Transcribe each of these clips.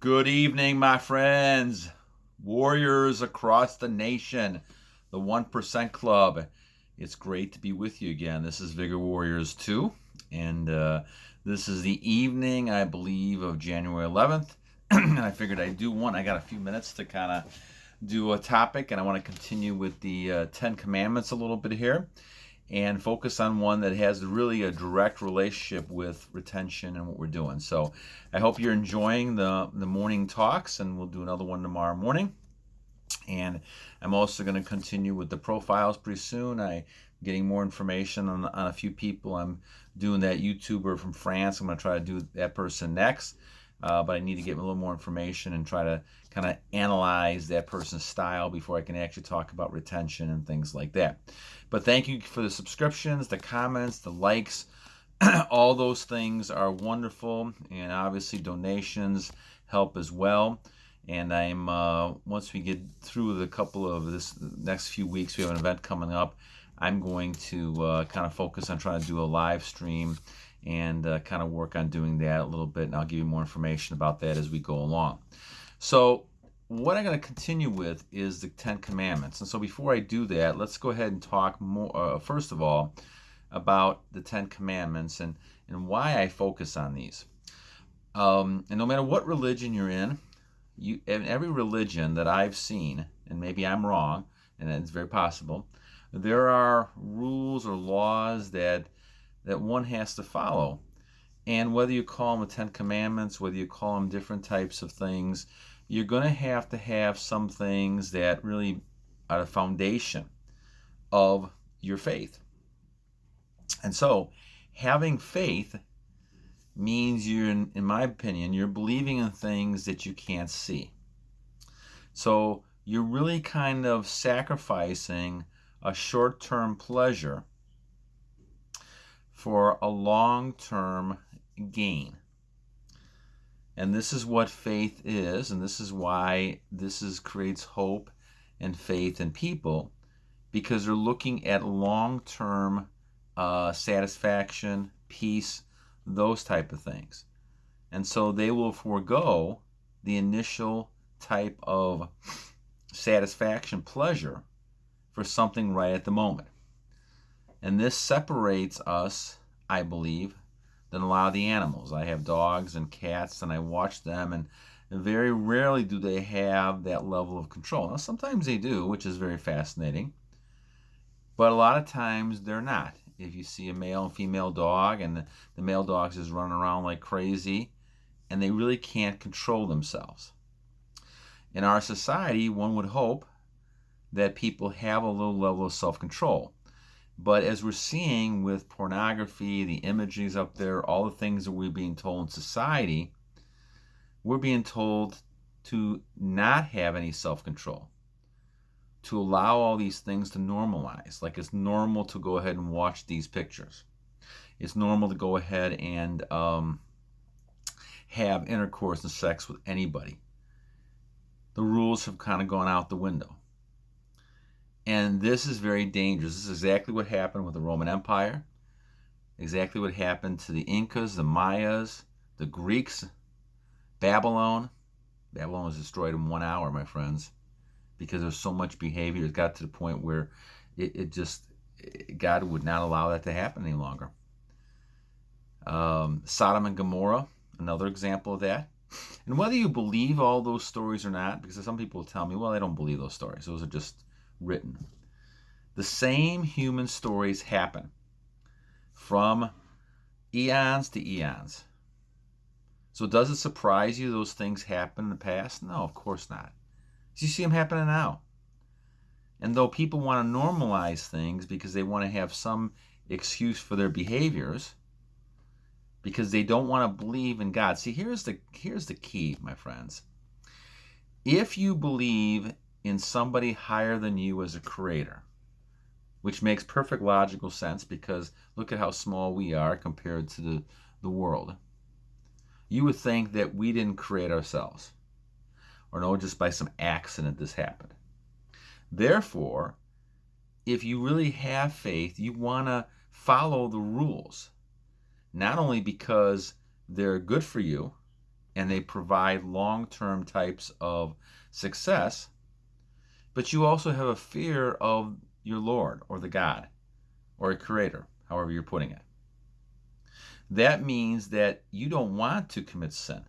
Good evening, my friends, warriors across the nation, the 1% Club. It's great to be with you again. This is Vigor Warriors 2, and this is the evening, I believe, of January 11th. And I figured I'd do one. I got a few minutes to kind of do a topic, and I want to continue with the 10 Commandments a little bit here and focus on one that has really a direct relationship with retention and what we're doing. So I hope you're enjoying the morning talks, and we'll do another one tomorrow morning. And I'm also going to continue with the profiles pretty soon. I'm getting more information on a few people. I'm doing that YouTuber from France. I'm going to try to do that person next. But I need to get a little more information and try to kind of analyze that person's style before I can actually talk about retention and things like that. But thank you for the subscriptions, the comments, the likes. All those things are wonderful, and obviously donations help as well. And I'm once we get through the couple of this next few weeks, we have an event coming up. I'm going to kind of focus on trying to do a live stream and kind of work on doing that a little bit, and I'll give you more information about that as we go along. So what I'm going to continue with is the 10 Commandments. And so before I do that, let's go ahead and talk more, first of all, about the 10 Commandments and why I focus on these. And no matter what religion you're in every religion that I've seen, and maybe I'm wrong, and it's very possible, there are rules or laws that one has to follow. And whether you call them the 10 Commandments, whether you call them different types of things, you're going to have some things that really are the foundation of your faith. And so having faith means you're, in my opinion, you're believing in things that you can't see. So you're really kind of sacrificing a short-term pleasure for a long-term gain. And this is what faith is, and this is why creates hope and faith in people, because they're looking at long-term satisfaction, peace, those type of things. And so they will forego the initial type of satisfaction, pleasure, for something right at the moment. And this separates us, I believe, than a lot of the animals. I have dogs and cats, and I watch them, and very rarely do they have that level of control. Now, sometimes they do, which is very fascinating, but a lot of times they're not. If you see a male and female dog, and the male dog's just running around like crazy, and they really can't control themselves. In our society, one would hope that people have a little level of self-control. But as we're seeing with pornography, the images up there, all the things that we're being told in society, we're being told to not have any self-control, to allow all these things to normalize. Like, it's normal to go ahead and watch these pictures. It's normal to go ahead and have intercourse and sex with anybody. The rules have kind of gone out the window. And this is very dangerous. This is exactly what happened with the Roman Empire, exactly what happened to the Incas, the Mayas, the Greeks, Babylon. Babylon was destroyed in 1 hour, my friends, because there's so much behavior. It got to the point where God would not allow that to happen any longer. Sodom and Gomorrah, another example of that. And whether you believe all those stories or not, because some people tell me, well, I don't believe those stories. Those are just written. The same human stories happen from eons to eons. So does it surprise you those things happened in the past? No, of course not. You see them happening now. And though people want to normalize things because they want to have some excuse for their behaviors, because they don't want to believe in God. See, here's the key, my friends. If you believe in somebody higher than you as a creator, which makes perfect logical sense, because look at how small we are compared to the world. You would think that we didn't create ourselves, or no, just by some accident this happened. Therefore, if you really have faith, you want to follow the rules, not only because they're good for you, and they provide long-term types of success, but you also have a fear of your Lord or the God or a creator, however you're putting it. That means that you don't want to commit sin.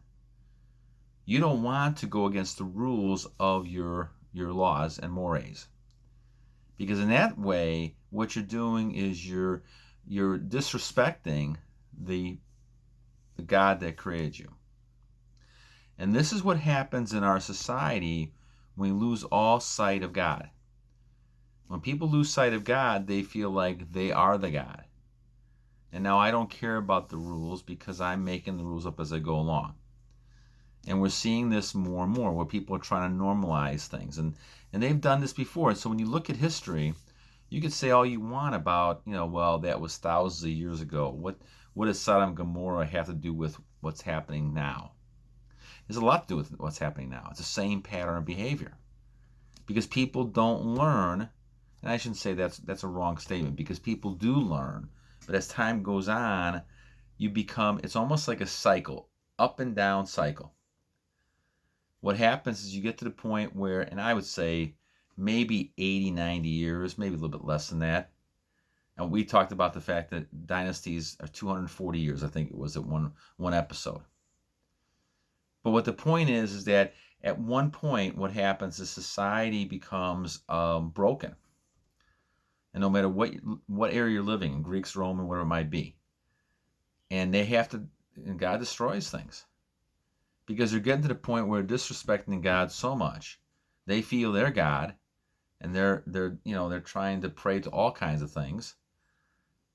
You don't want to go against the rules of your laws and mores. Because in that way, what you're doing is you're disrespecting the God that created you. And this is what happens in our society when we lose all sight of God. When people lose sight of God, they feel like they are the God. And now I don't care about the rules because I'm making the rules up as I go along. And we're seeing this more and more where people are trying to normalize things. And they've done this before. So when you look at history, you could say all you want about, well, that was thousands of years ago. What does Sodom and Gomorrah have to do with what's happening now? There's a lot to do with what's happening now. It's the same pattern of behavior. Because people don't learn, and I shouldn't say that's a wrong statement, because people do learn, but as time goes on, it's almost like a cycle, up and down cycle. What happens is you get to the point where, and I would say maybe 80, 90 years, maybe a little bit less than that. And we talked about the fact that dynasties are 240 years, I think it was at one episode. But what the point is that at one point, what happens is society becomes broken. And no matter what area you're living in, Greeks, Roman, whatever it might be, and God destroys things. Because they're getting to the point where they're disrespecting God so much, they feel they're God, and they're trying to pray to all kinds of things.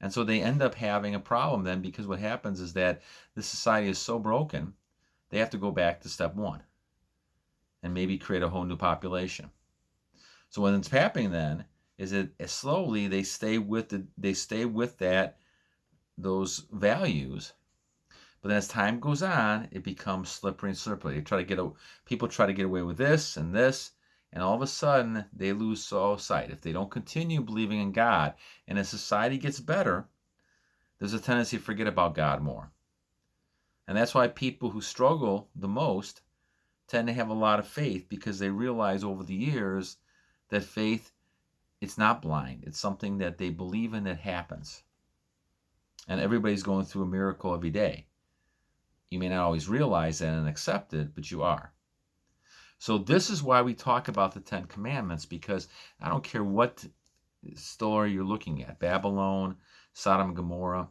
And so they end up having a problem then, because what happens is that the society is so broken, they have to go back to step one and maybe create a whole new population. So what ends up happening then is that slowly they stay with those values. But then as time goes on, it becomes slippery and slippery. People try to get away with this, and all of a sudden they lose sight. If they don't continue believing in God, and as society gets better, there's a tendency to forget about God more. And that's why people who struggle the most tend to have a lot of faith, because they realize over the years that faith, it's not blind. It's something that they believe in that happens. And everybody's going through a miracle every day. You may not always realize that and accept it, but you are. So this is why we talk about the 10 Commandments, because I don't care what story you're looking at, Babylon, Sodom and Gomorrah,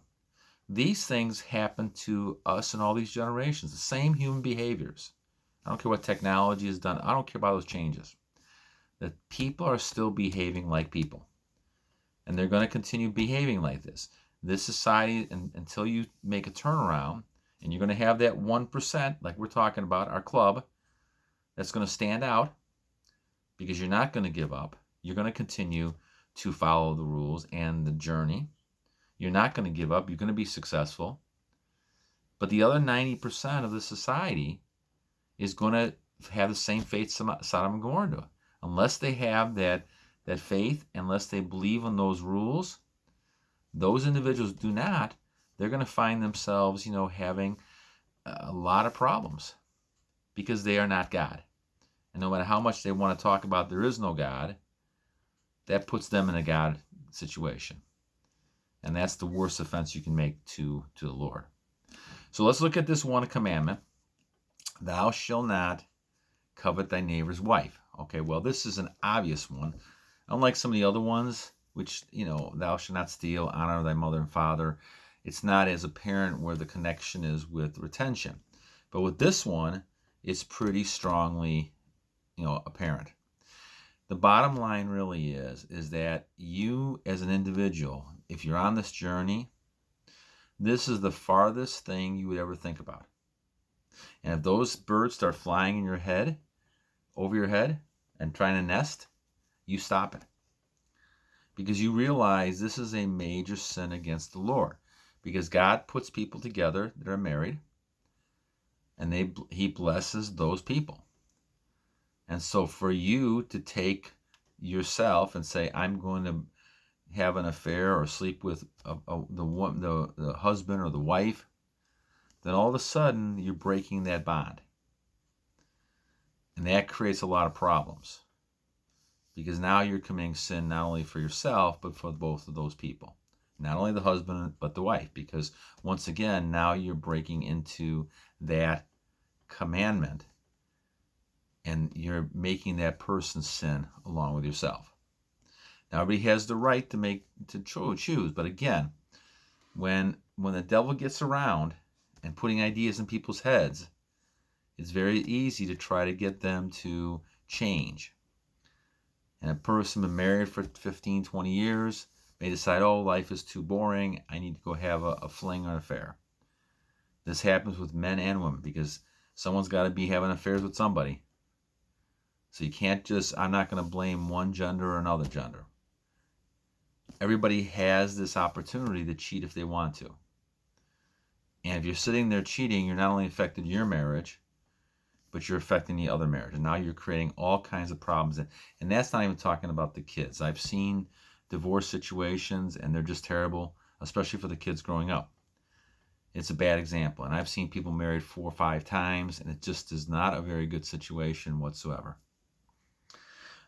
these things happen to us in all these generations, the same human behaviors. I don't care what technology has done. I don't care about those changes. That people are still behaving like people. And they're going to continue behaving like this. This society, until you make a turnaround, and you're going to have that 1%, like we're talking about, our club, that's going to stand out, because you're not going to give up. You're going to continue to follow the rules and the journey. You're not going to give up. You're going to be successful. But the other 90% of the society is going to have the same faith Sodom and Gomorrah do. Unless they have that faith, unless they believe in those rules, those individuals do not, they're going to find themselves, having a lot of problems, because they are not God. And no matter how much they want to talk about there is no God, that puts them in a God situation. And that's the worst offense you can make to the Lord. So let's look at this one commandment. Thou shalt not covet thy neighbor's wife. Okay, well, this is an obvious one. Unlike some of the other ones, which, thou shalt not steal, honor thy mother and father. It's not as apparent where the connection is with retention. But with this one, it's pretty strongly, apparent. The bottom line really is that you as an individual, if you're on this journey, this is the farthest thing you would ever think about. And if those birds start flying in your head, over your head, and trying to nest, you stop it. Because you realize this is a major sin against the Lord. Because God puts people together that are married, and He blesses those people. And so for you to take yourself and say, I'm going to have an affair or sleep with the husband or the wife then all of a sudden you're breaking that bond. And that creates a lot of problems. Because now you're committing sin not only for yourself, but for both of those people. Not only the husband, but the wife. Because once again, now you're breaking into that commandment. And you're making that person sin along with yourself. Now everybody has the right to choose. But again, when the devil gets around and putting ideas in people's heads, it's very easy to try to get them to change. And a person been married for 15, 20 years may decide, oh, life is too boring. I need to go have a fling or an affair. This happens with men and women because someone's got to be having affairs with somebody. So you can't just, I'm not going to blame one gender or another gender. Everybody has this opportunity to cheat if they want to. And if you're sitting there cheating, you're not only affecting your marriage, but you're affecting the other marriage. And now you're creating all kinds of problems. And that's not even talking about the kids. I've seen divorce situations, and they're just terrible, especially for the kids growing up. It's a bad example. And I've seen people married 4 or 5 times, and it just is not a very good situation whatsoever.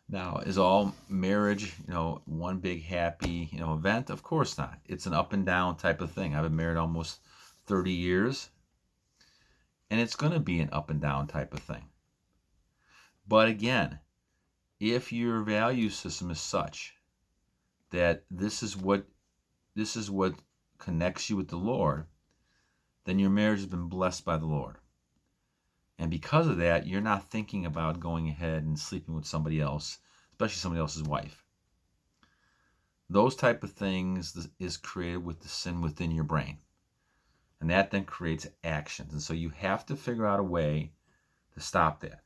Now, is all marriage, one big happy, event? Of course not. It's an up and down type of thing. I've been married almost 30 years, and it's going to be an up and down type of thing. But again, if your value system is such that this is what connects you with the Lord, then your marriage has been blessed by the Lord. And because of that, you're not thinking about going ahead and sleeping with somebody else, especially somebody else's wife. Those type of things is created with the sin within your brain. And that then creates actions. And so you have to figure out a way to stop that.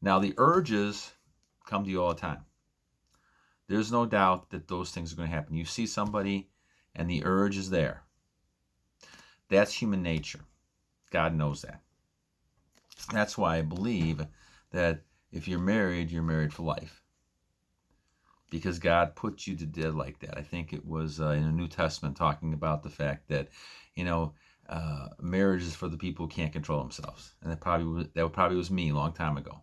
Now, the urges come to you all the time. There's no doubt that those things are going to happen. You see somebody and the urge is there. That's human nature. God knows that. That's why I believe that if you're married for life. Because God put you to death like that. I think it was in the New Testament talking about the fact that, marriage is for the people who can't control themselves. And that probably was me a long time ago.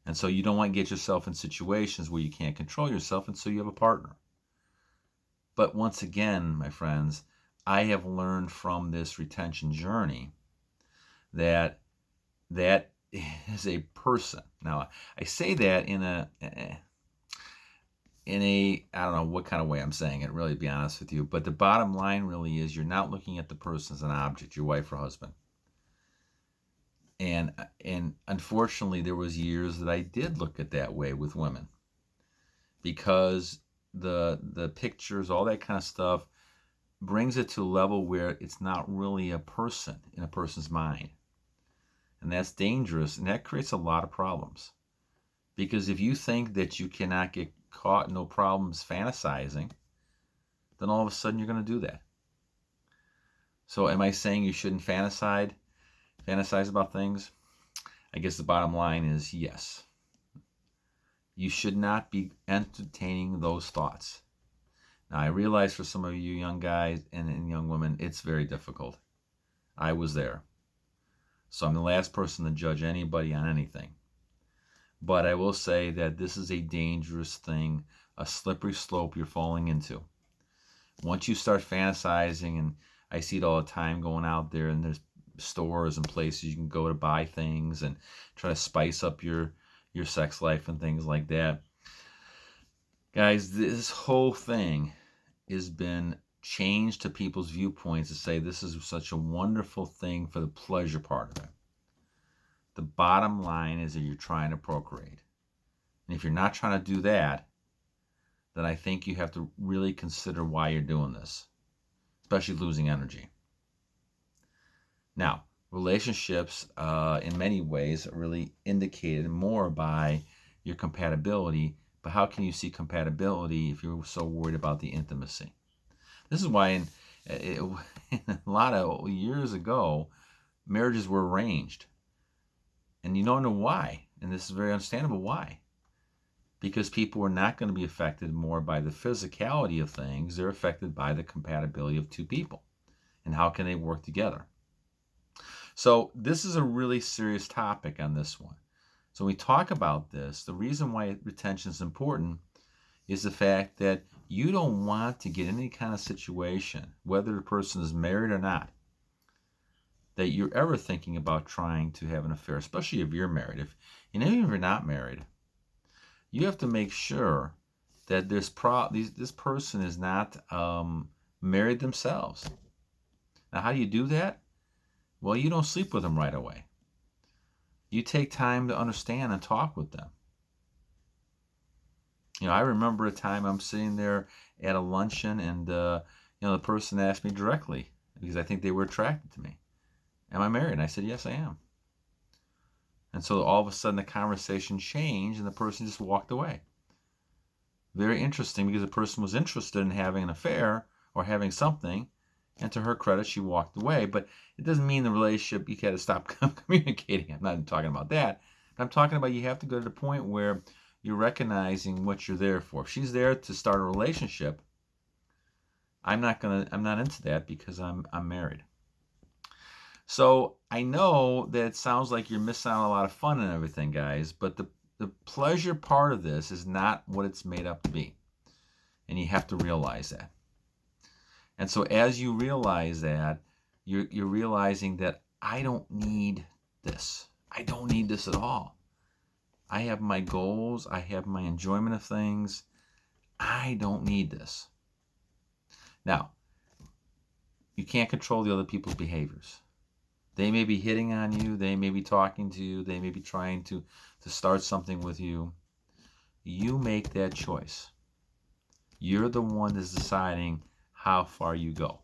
And so you don't want to get yourself in situations where you can't control yourself, and so you have a partner. But once again, my friends, I have learned from this retention journey that is a person. Now, I say that in a I don't know what kind of way I'm saying it, really, to be honest with you. But the bottom line really is you're not looking at the person as an object, your wife or husband. And unfortunately, there was years that I did look at that way with women. Because the pictures, all that kind of stuff, brings it to a level where it's not really a person in a person's mind. And that's dangerous, and that creates a lot of problems. Because if you think that you cannot get caught, no problems fantasizing, then all of a sudden you're going to do that. So am I saying you shouldn't fantasize about things? I guess the bottom line is yes. You should not be entertaining those thoughts. Now, I realize for some of you young guys and young women, it's very difficult. I was there. So I'm the last person to judge anybody on anything. But I will say that this is a dangerous thing, a slippery slope you're falling into. Once you start fantasizing, and I see it all the time going out there, and there's stores and places you can go to buy things and try to spice up your sex life and things like that. Guys, this whole thing has been changed to people's viewpoints to say this is such a wonderful thing for the pleasure part of it. The bottom line is that you're trying to procreate. And if you're not trying to do that, then I think you have to really consider why you're doing this, especially losing energy. Now, relationships, in many ways, are really indicated more by your compatibility. But how can you see compatibility if you're so worried about the intimacy? This is why in a lot of years ago, marriages were arranged. And you don't know why. And this is very understandable why. Because people are not going to be affected more by the physicality of things. They're affected by the compatibility of two people. And how can they work together? So this is a really serious topic on this one. So when we talk about this, the reason why retention is important is the fact that you don't want to get in any kind of situation, whether the person is married or not, that you're ever thinking about trying to have an affair, especially if you're married. Even if you're not married, you have to make sure that this person is not married themselves. Now, how do you do that? Well, you don't sleep with them right away. You take time to understand and talk with them. I remember a time I'm sitting there at a luncheon, and the person asked me directly, because I think they were attracted to me, "Am I married?" And I said, "Yes, I am." And so all of a sudden the conversation changed, and the person just walked away. Very interesting, because the person was interested in having an affair or having something, and to her credit, she walked away. But it doesn't mean the relationship, you got to stop communicating. I'm not talking about that. I'm talking about you have to go to the point where you're recognizing what you're there for. If she's there to start a relationship, I'm not into that, because I'm married. So I know that it sounds like you're missing out on a lot of fun and everything, guys, but the pleasure part of this is not what it's made up to be. And you have to realize that. And so as you realize that, you're realizing that I don't need this. I don't need this at all. I have my goals. I have my enjoyment of things. I don't need this. Now, you can't control the other people's behaviors. They may be hitting on you. They may be talking to you. They may be trying to start something with you. You make that choice. You're the one that's deciding how far you go.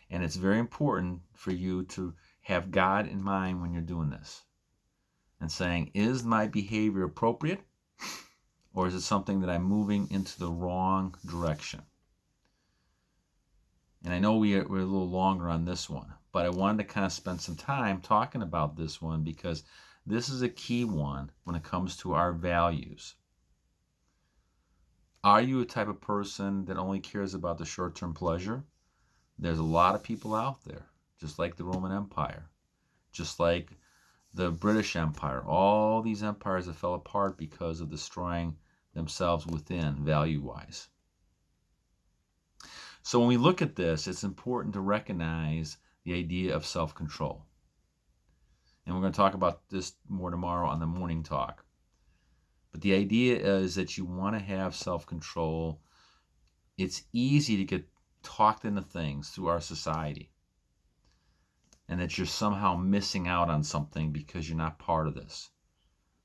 And it's very important for you to have God in mind when you're doing this, and saying, is my behavior appropriate, or is it something that I'm moving into the wrong direction? And I know we're a little longer on this one, but I wanted to kind of spend some time talking about this one, because this is a key one when it comes to our values. Are you a type of person that only cares about the short-term pleasure? There's a lot of people out there, just like the Roman Empire, just like the British Empire. All these empires that fell apart because of destroying themselves within, value-wise. So when we look at this, it's important to recognize the idea of self-control. And we're going to talk about this more tomorrow on the morning talk. But the idea is that you want to have self-control. It's easy to get talked into things through our society, and that you're somehow missing out on something because you're not part of this.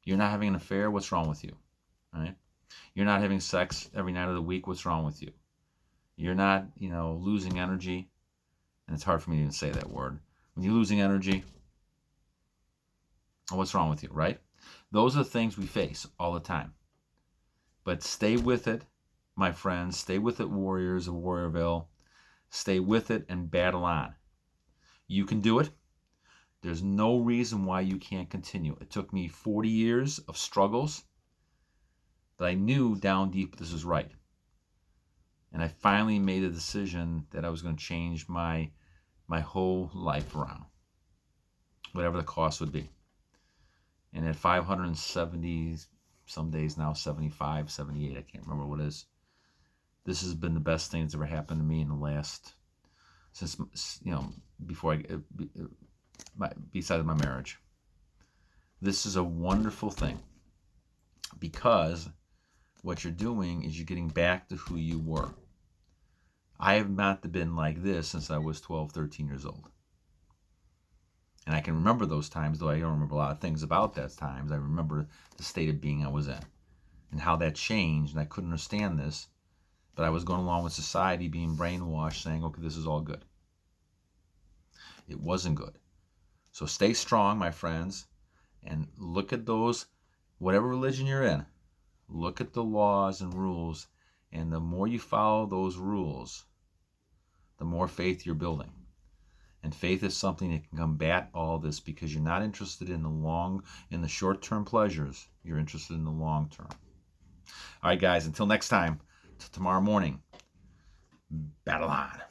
You're not having an affair, what's wrong with you? Right? You're not having sex every night of the week, what's wrong with you? You're not, losing energy, and it's hard for me to even say that word. When you're losing energy, what's wrong with you, right? Those are the things we face all the time. But stay with it, my friends. Stay with it, warriors of Warriorville. Stay with it and battle on. You can do it. There's no reason why you can't continue. It took me 40 years of struggles, but I knew down deep this was right. And I finally made a decision that I was going to change my whole life around, whatever the cost would be. And at 570, some days now, 75, 78, I can't remember what it is. This has been the best thing that's ever happened to me in the last, since, besides my marriage. This is a wonderful thing, because what you're doing is you're getting back to who you were. I have not been like this since I was 12, 13 years old. And I can remember those times, though I don't remember a lot of things about those times. I remember the state of being I was in and how that changed, and I couldn't understand this. But I was going along with society, being brainwashed, saying, okay, this is all good. It wasn't good. So stay strong, my friends, and look at those, whatever religion you're in, look at the laws and rules, and the more you follow those rules, the more faith you're building. And faith is something that can combat all this, because you're not interested in the short-term pleasures. You're interested in the long-term. All right, guys, until next time, till tomorrow morning, battle on.